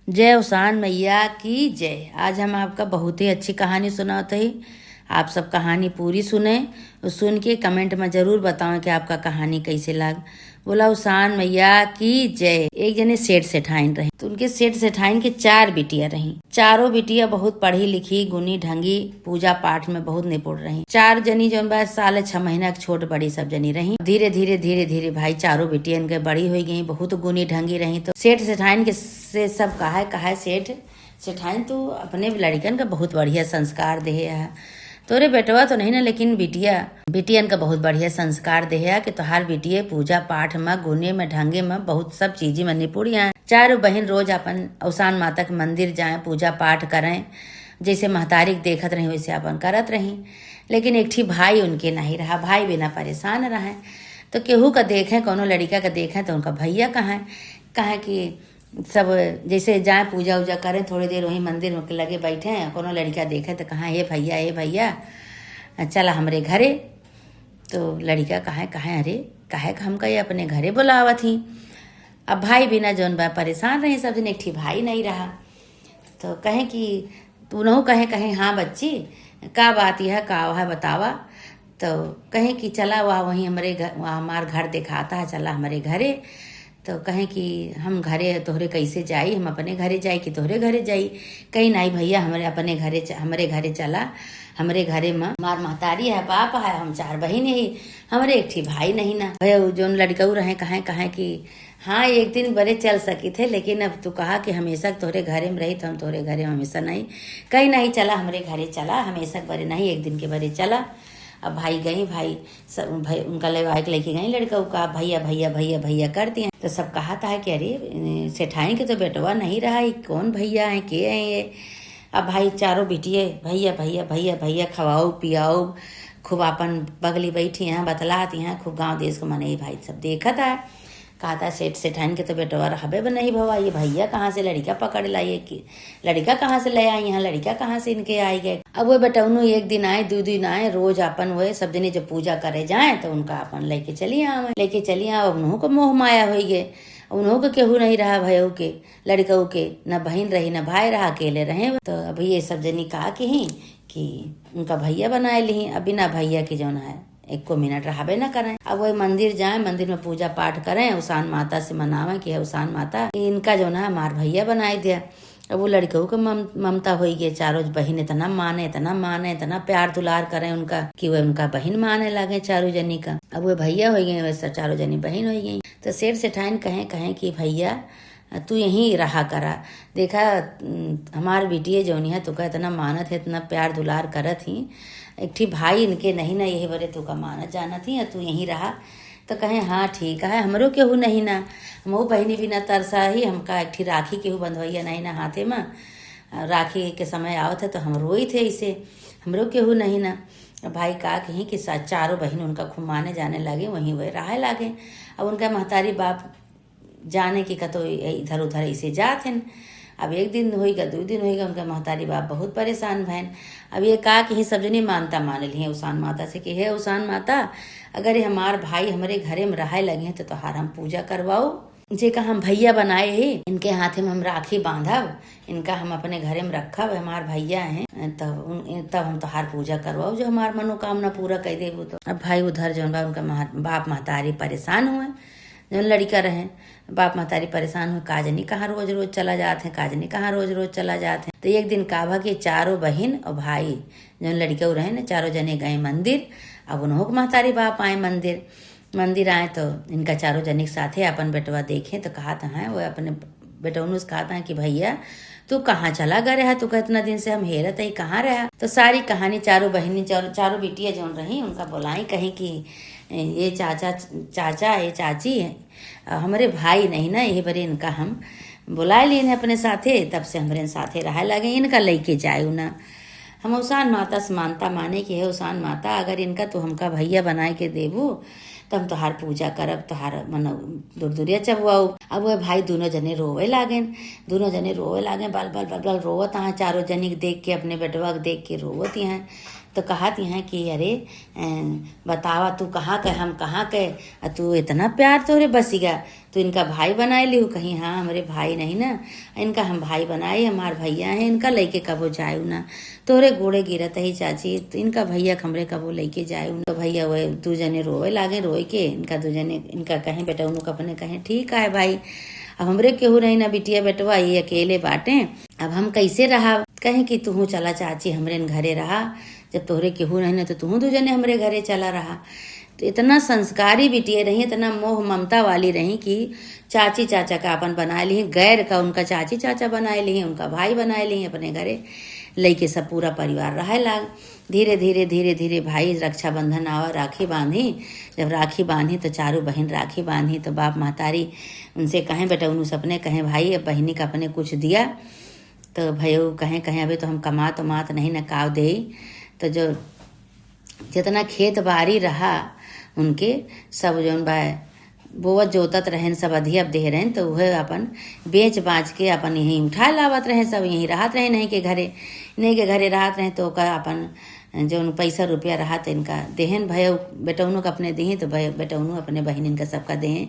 जय उसान मैया की जय। आज हम आपका बहुत ही अच्छी कहानी सुनाते हैं। आप सब कहानी पूरी सुने और सुन के कमेंट में जरूर बताओ कि आपका कहानी कैसे लग। बोला उसान मैया की जय। एक जने सेठ सेठाइन रही, तो उनके सेठ सेठाइन के 4 बिटिया रही। चारों बिटिया बहुत पढ़ी लिखी, गुनी ढंगी, पूजा पाठ में बहुत निपुण रही। 4 जनी जो साल 6 महीना के छोट बड़ी सब जनी रही। धीरे धीरे भाई चारों बिटिया इनके बड़ी हो गई, बहुत गुनी ढंगी रही। तो सेठ सेठाइन के से सब कहा सेठ सेठाइन तो अपने लड़कन का बहुत बढ़िया संस्कार दे है। तोरे बेटवा तो नहीं ना, लेकिन बिटियन का बहुत बढ़िया संस्कार दे है कि तोहार बिटिये पूजा पाठ में, गुने में, ढंगे में, बहुत सब चीजें में निपुण है। चारों बहन रोज अपन औसान माता के मंदिर जाए, पूजा पाठ करें। जैसे महतारी देखत रही वैसे अपन करत रही। लेकिन एक ठी भाई उनके नहीं रहा। भाई बिना परेशान रहे। तो केहू का देखें, कोनो लड़का का देखें तो उनका भैया कहाँ कि सब जैसे जाए पूजा उजा करें, थोड़ी देर वहीं मंदिर में लगे बैठे हैं। कोनो लड़का देखे तो कहाँ हे भैया चला हमरे घरे। तो लड़का कहाँ अरे कहे हमका ये अपने घरे बुलावत ही। अब भाई बिना जौन बा परेशान रहे सब दिन। एक ठी भाई नहीं रहा। तो कहें कि तू नहु कहे हाँ बच्ची का बात यह का वह बतावा। तो कहें कि चला वहीं हमारे घर, वहाँ हमार घर दिखाता है, चला हमारे घरे। तो कहें कि हम घरे तोहरे कैसे जाई, हम अपने घरे जाई कि तोहरे घरे जाई। कहीं नहीं भैया हमारे घरे चला। हमारे घरे में हमार महतारी है, बाप है, हम 4 बहन ही, हमारे एक ठी भाई नहीं ना। भैया जोन लड़कऊ रहे कहे कि हाँ एक दिन बड़े चल सकी थे, लेकिन अब तू कहा कि हमेशा तोहरे घरे में रही तो हम तोहरे घरे में हमेशा नहीं। कहीं नहीं चला हमारे घरे चला, हमेशा बड़े नहीं, एक दिन के बड़े चला। अब भाई गई, भाई उनका लेके गई लड़का का, भैया करती हैं। तो सब कहा था कि अरे सेठाई के तो बेटवा नहीं रहा, कौन भैया है, के है ये। अब भाई चारों बिटिये भैया खवाओ पियाओ, खूब अपन बगली बैठी हैं, बतलाती हैं, खूब गांव देश को मने भाई सब देखा था। कहा था सेठाइन के तो बेटवा रहबे नहीं भवा, ये भैया कहाँ से लड़का पकड़ लाइए कि लड़का कहाँ से ले आई, यहाँ लड़का कहाँ से इनके आई गए। अब वो बेटौनु एक दिन आए, 2 दिन आए, रोज अपन वो सब दिन जब पूजा करे जाए तो उनका अपन लेके चली आओ। उन्हों को मोह माया हो गए। उन्हों को केहू नहीं रहा, भयो के लड़कऊ के न बहन रही न भाई रहा, अकेले रहे। तो अभी ये सब जनी कहा कि उनका भैया बनाए ली। अब बिना भैया के जो है 1 मिनट रहबे न करें। अब वही मंदिर जाए, मंदिर में पूजा पाठ करें, उसान माता से मनावे कि उसान माता इनका जो है हमार भैया बनाए दिया। अब वो लड़कों को ममता हो गई। चारों बहन इतना माने, इतना प्यार दुलार करें उनका कि वह उनका बहन माने लगे चारों जनी का। अब वो भैया हो गए, वैसे चारों जनी बहन हो गई। तो सेठ सेठाइन कहें कि भैया तू यहीं रहा करा। देखा हमार बिटिया जौनी है तुका इतना मानत है, इतना प्यार दुलार करत ही। एक ठी भाई इनके नहीं ना, यही बड़े तुका मानत जानत ही, तू यहीं रहा। तो कहे हाँ ठीक है, हमरो केहू नहीं ना, हमहू बहनी भी ना तरसा ही। हमका एक ठी राखी केहू बंधवैया नहीं ना हाथे में। राखी के समय आवत है तो हम रोई थे इसे, हमरो केहू नहीं ना। भाई का कहीं कि चारों बहन उनका खूब माने जाने लगे, वहीं वही रहे लागे। अब उनका महतारी बाप जाने की कतो इधर उधर ऐसे जात हैं। अब 1 दिन होएगा, 2 दिन होएगा, उनका महतारी बाप बहुत परेशान भैन। अब ये कहा कि सब जनी मानता मान ली है उसान माता से कि हे उसान माता, अगर ये हमार भाई हमारे घरे में रहे लगे हैं तो तोहार हम पूजा करवाओ। जे का हम भैया बनाए ही, इनके हाथे में हम राखी बांधब, इनका हम अपने घरे में रखब, हमार भैया हैं, तब हम तोहार पूजा करवाओ, जो हमार मनोकामना पूरा कर देबो। तो अब भाई उधर जो उनका बाप महतारी परेशान हुए, जो लड़का रहे बाप महतारी परेशान हुए, काजनी कहाँ रोज रोज चला जाते हैं। तो एक दिन काभा के चारों बहन और भाई जो लड़के रहे ना, चारों जने गए मंदिर। अब उन्हों महतारी बाप आए मंदिर आए तो इनका चारों जने के साथे अपन बेटवा देखे। तो कहा था है वो अपने बेटौनु से कहा था कि भैया तू कहाँ चला गया रहा, तू इतना दिन से हम हेरत ही कहाँ रहा। तो सारी कहानी चारों बहनी चारों बिटिया जो रही उनका बोलाई, कहीं कि ये चाचा ये चाची हमारे भाई नहीं ना, यही बड़े इनका हम बुलाए लिए अपने साथे, तब से हमारे साथे रह लगे, इनका लेके जाए ना। हम उसान माता से मानता माने कि है उसान माता, अगर इनका तो हमका भैया बनाए के देबू तो हम तोहार पूजा करब, तोहार मन दूरिया चबुआऊ। अब वह भाई दोनों जने रोवे लागे, बाल रोवत हैं। चारों जनी देख के, अपने बेटवा देख के रोवत हैं तो कहत हैं कि अरे बतावा तू कहाँ के, हम कहाँ के, तू इतना प्यार तोरे बसीगा, तू इनका भाई बनाए लिहू। कहीं हाँ हमारे भाई नहीं ना, इनका हम भाई बनाए, हमार भैया हैं, इनका लइके कबो जाए ना, तोरे गोड़े गिरत ही चाची, तो इनका भैया हमरे कबो लइके जाए। तो भैया वो दू जने रोवे लागे, रोए के इनका दू जने इनका कहें बेटा उनको अपने कहें ठीक है भाई, अब हमरे केहू नहीं ना बिटिया बेटवा, ये अकेले बाटे, अब हम कैसे रहा। कहें कि तू चला चाची हमरे घरे रहा, जब तोहरे केहू नहीं ना तो तू दू जने हमरे घरे चला रहा। तो इतना संस्कारी बिटिया रही, इतना मोह ममता वाली रही कि चाची चाचा का अपन बनाए ली, गैर का उनका चाची चाचा बनाए ली, उनका भाई बनाए ली अपने घरे, लेके सब पूरा परिवार रहे लाग। धीरे धीरे धीरे धीरे भाई रक्षाबंधन आवा, राखी बांधी, जब राखी बांधी तो चारों बहन राखी बांधी, तो बाप महतारी उनसे कहें बेटा उन सपने कहें भाई अब बहनी का अपने कुछ दिया, तो भयो कहें कहें अभी तो हम कमात उमात नहीं न काव दे, तो जो जितना खेत बाड़ी रहा उनके सब जौन बा बोवत जोतत रहें, सब अधियब दे रहें, तो वह अपन बेच बाच के अपन यहीं उठा लावत रहे, सब यहीं रहत रहे, नहीं के घरे रहत रहे। तो का अपन जो पैसा रुपया रहा तो इनका देहन भयो बेटौनों का अपने दें, तो बेटौनों अपने बहनिन का सबका दें,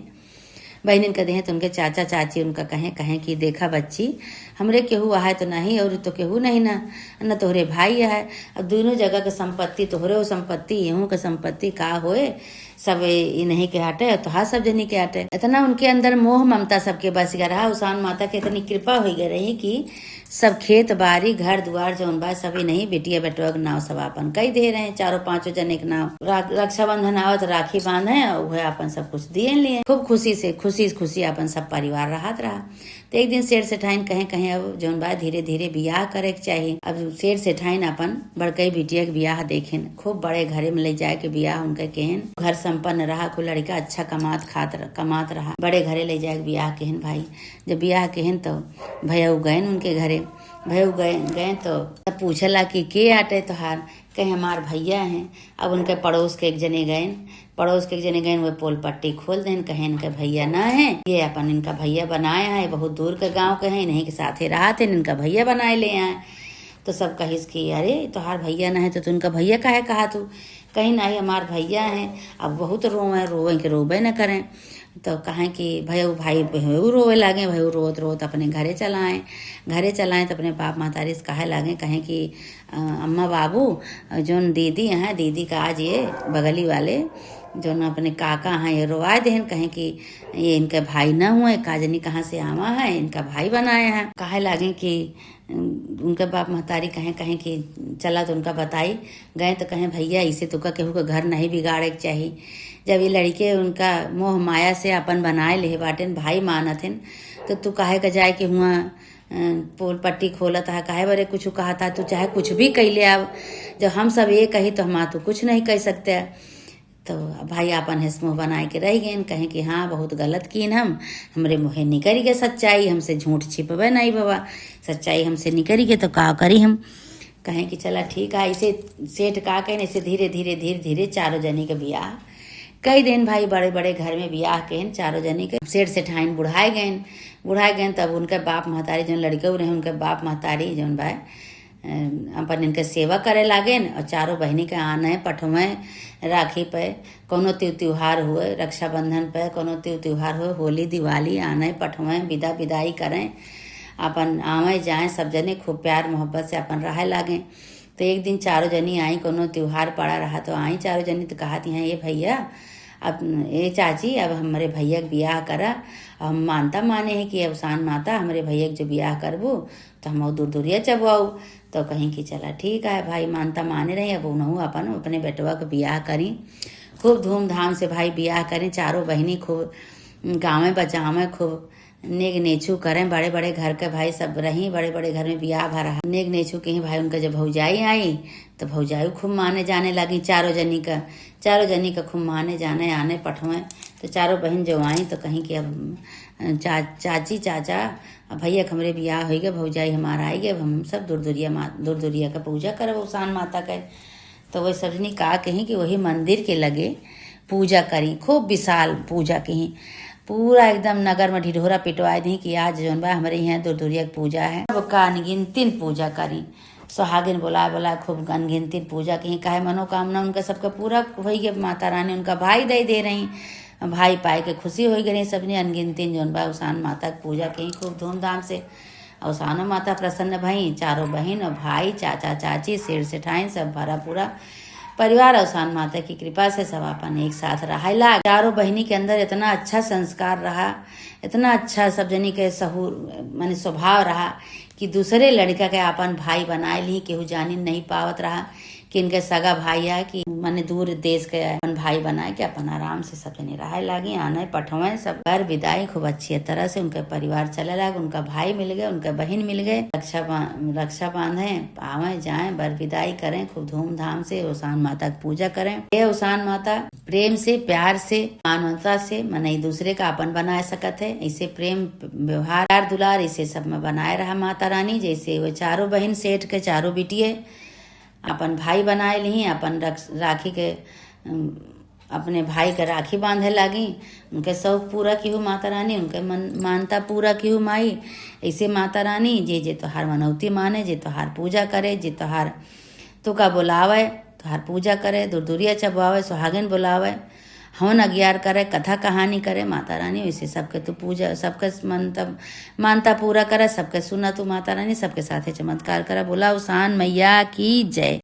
बहनिन का दें। तो उनके चाचा चाची उनका कहें कि देखा बच्ची हमरे केहू आए तो नहीं, और तो केहू नहीं ना तोहरे भाई है, अब दोनों जगह के संपत्ति तोहरे हो संपत्ति येहू के संपत्ति का होए, सब ये नहीं के हटे तो हाँ सब जनी के हटे। इतना उनके अंदर मोह ममता सबके बस गया रहा, उसान माता की इतनी कृपा हो गई रही कि सब खेत बाड़ी घर दुआर जौन बा सभी नहीं बेटिया बेटवा के नाव सब अपन कई दे रहे हैं, चारों पांचों जने के नाव। रक्षाबंधन आवत राखी बांधे और वह अपन सब कुछ दिए लिए, खूब खुशी अपन सब परिवार रहत रहा। तो एक दिन सेठ सेठाइन कहें अब जौन बा धीरे धीरे बियाह करे के चाहिए। अब सेठ सेठाइन अपन बड़कई बिटिया के बियाह देखेन, खूब बड़े घरे में ले जाए के बियाह उनके केहन, घर संपन्न रहा, को लड़का अच्छा कमात रहा, बड़े घरे ले जाए के बियाह केहन। भाई जब बियाह केहन तो भैया गए उनके घरे, भैया गए तो तब पूछला कि के आटे तोहार, कहे हमार भैया हैं। अब उनके पड़ोस के एक जने गए, वो पोल पट्टी खोल दें, कहे इनका भैया ना है, ये अपन इनका भैया बनाए हैं, बहुत दूर के गांव के हैं, इन्हीं के साथे रहा थे, इनका भैया बनाए ले आए। तो सब कहिस कि अरे तोहार भैया ना है तो उनका भैया काहे कहा तू, कहीं नहीं हमार भैया हैं। अब बहुत रोवे के रोबे न करें, तो कहें कि भाई रोवे लागे, भयो रोत अपने घरे चलाएं तो अपने बाप महतारी से कहे लागे, कहें कि अम्मा बाबू जोन दीदी हैं, दीदी का आज ये बगली वाले जो न अपने काका हैं ये रोवाए देहन, कहें कि ये इनके भाई न हुए, काजनी कहाँ से आवा है, इनका भाई बनाए हैं। कहे लागे कि उनके बाप महतारी कहें कि चला तो उनका बताई गए, तो कहें भैया इसे तो केहू का घर नहीं बिगाड़े के चाहिए। जब ये लड़के उनका मोह माया से अपन बनाए ले बाटेन, भाई मानथिन, तो तू काहे का जाए कि हुआ पोल पट्टी खोलत है, काहे बरे कुछ कहा था, तू चाहे कुछ भी कह ले, अब जब हम सब ये कही तो हम तो कुछ नहीं कह सकते। तो भाई अपन हंसमुँह बनाए के रह गए, कहें कि हाँ बहुत गलत की हमरे मुँहे निकल गए सच्चाई, हमसे झूठ छिपवे नहीं बाबा, सच्चाई हमसे निकल गए तो का करी हम। कहें कि चला ठीक है, इसे सेठ का कहें, इसे धीरे धीरे चारों जनी के बियाह कई दिन भाई बड़े बड़े घर में बियाह के चारों जनी के सेठ सेठाइन बुढ़ाए गए। तब उनके बाप महतारी जो लड़के रहे उनके बाप महतारी जौन बा अपन इनके सेवा करे लागे, और चारों बहनी के आने पठवे राखी पे, कोनो त्योहार हुए, रक्षाबंधन पे कोनो त्योहार हुए, होली दिवाली आने पठवे विदाई करें, अपन आवे जाए सब जने खूब प्यार मोहब्बत से अपन रहे लागे। तो एक दिन चारों जनी आई, कोनो त्योहार पड़ा रहा तो आई चारों जनी, तो कहती हैं ये भैया अब ये चाची अब हमारे भैया के बियाह करा, हम मानता माने हैं कि अब सान माता हमारे भैया के जो बियाह करबू तो हम दूर दूरिया चबवाऊ। तो कहीं कि चला ठीक है भाई मानता माने रही, अब उन्हों अपन अपने बेटवा के बियाह करी, खूब धूमधाम से भाई बियाह करें, चारों बहनी खूब गाँव बजावे, खूब नेग नेछू करें, बड़े बड़े घर के भाई सब रही, बड़े बड़े घर में बियाह भरा नेग नेछू के ही भाई। उनका जब भौजाई आई तो भौजाई खूब माने जाने लगी, चारों जनी का खूब माने जाने आने पठवे। तो चारों बहन जो आई तो कहीं कि अब चाची चाचा अब भैया हमरे बियाह हो गए, भौजाई हमारा आई गए, अब हम सब दूर दूरिया का पूजा करब उसान माता के। तो वही सबनी का कहीं कि वही मंदिर के लगे पूजा करी, खूब विशाल पूजा कहीं, पूरा एकदम नगर में ढिढोरा पिटवाए दी कि आज जौन बा हमारे यहाँ दूर दूरिया पूजा है। अब का अनगिनतिन पूजा करी, सुहागिन बुलाए बुलाए खूब अनगिनती पूजा की, काहे मनोकामना उनका सबका पूरा हो गया। माता रानी उनका भाई दे रही, भाई पाए के खुशी हो गई सबने। अनगिनती जौन बा उसान माता की पूजा की खूब धूमधाम से। और उसानो माता प्रसन्न भई, चारों बहन और भाई, चाचा चाची, सेठ सेठाइन सब भरा पूरा परिवार उसान माता की कृपा से सब अपन एक साथ रहा। चारों बहनी के अंदर इतना अच्छा संस्कार रहा, इतना अच्छा सब जनी के सहूर माने स्वभाव रहा कि दूसरे लड़का के अपन भाई बनाए ली। केहू जानी नहीं पावत रहा कि इनके सगा भाई है कि माने दूर देश के अपन भाई बनाए के अपन आराम से सब जने रहे लागी। आने पठवे सब घर विदाई खूब अच्छी तरह से उनके परिवार चले लगे। उनका भाई मिल गए, उनके बहन मिल गए, रक्षा बांधे, आवे जाए, बर विदाई करें खूब धूमधाम से। उसान माता की पूजा करें। ये उसान माता प्रेम से, प्यार से, मानवता से मन एक दूसरे का अपन बनाए सकत है। ऐसे प्रेम व्यवहार, प्यार दुलार इसे सब में बनाए रहा माता रानी। जैसे वो चारों बहन सेठ के चारों बिटिये अपन भाई बनाए ली, अपन राखी के अपने भाई के राखी बांधे लागी। उनके शौक पूरा की हो माता रानी, उनके मानता पूरा की हो माई। ऐसे माता रानी जे तोहार मनौती माने, जे तोहार पूजा करे, जे तोहार तो का बुलावे, तोहार पूजा करे, दूरिया चबवावे, सुहागिन बुलावे, हवन अज्ञार करे, कथा कहानी करे माता रानी। वैसे सबके तू पूजा, सबके मानता पूरा करे, सबके सुना तू माता रानी, सबके साथे चमत्कार करा। बोला उसान मैया की जय।